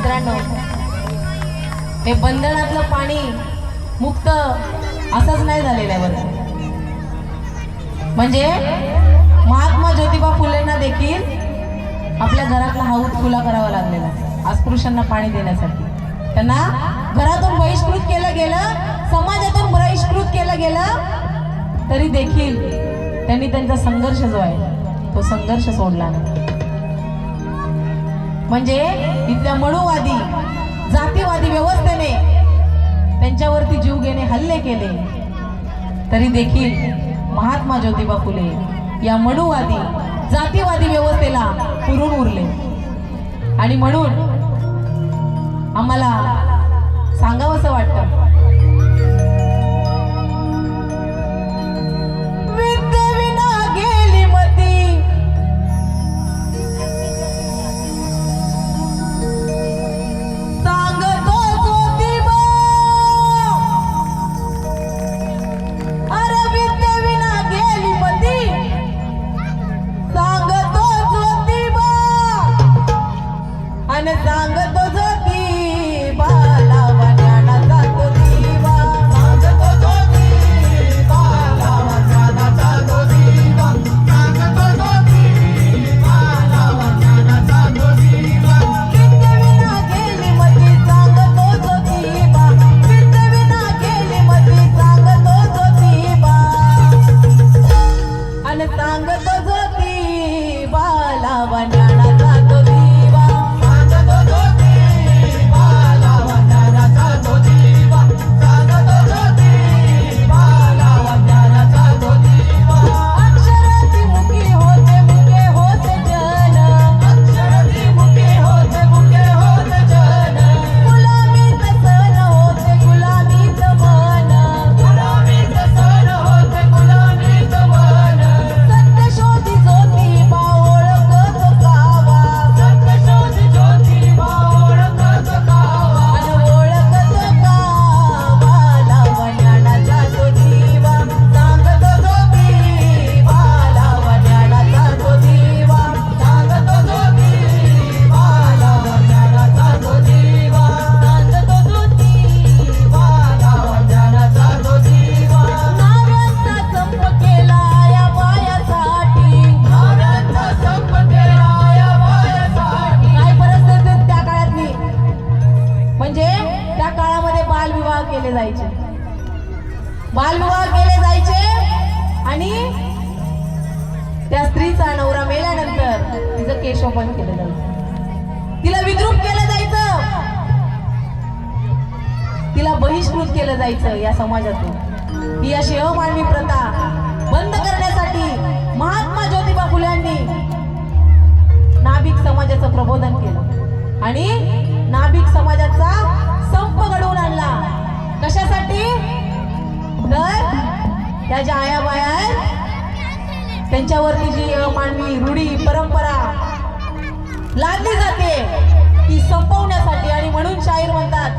मित्रांनो, हे बंधनातलं पाणी मुक्त असंच नाही झालेलं आहे बरं. म्हणजे महात्मा ज्योतिबा फुलेंना देखील आपल्या घरातला हौद खुला करावा लागलेला अस्पृश्यांना पाणी देण्यासाठी. त्यांना घरातून बहिष्कृत केलं गेलं, समाजातून बहिष्कृत केलं गेलं, तरी देखील त्यांनी त्यांचा संघर्ष जो आहे तो संघर्ष सोडला नाही. म्हणजे इथल्या मनुवादी जातीवादी व्यवस्थेने त्यांच्यावरती जीव घेणे हल्ले केले, तरी देखील महात्मा ज्योतिबा फुले या मनुवादी जातीवादी व्यवस्थेला पुरून उरले. आणि म्हणून आम्हाला सांगावंसं वाटतं, बालविवाह केले जायचे आणि त्या स्त्रीचा नवरा मेल्यानंतर तिचं केशोपन केलं जायचं, तिला विद्रूप केलं जायचं, तिला बहिष्कृत केलं जायचं या समाजातून. ही अशी अमानवी प्रथा बंद करण्यासाठी महात्मा ज्योतिबा फुल्यांनी नाभिक समाजाचं प्रबोधन केलं आणि नाभिक समाजाचा संप घडवून आणला. कशासाठी? तर त्या ज्या आयाबाया आहेत त्यांच्यावरती जी अमानवी रूढी परंपरा लादली जाते ती संपवण्यासाठी. आणि म्हणून शाहीर म्हणतात,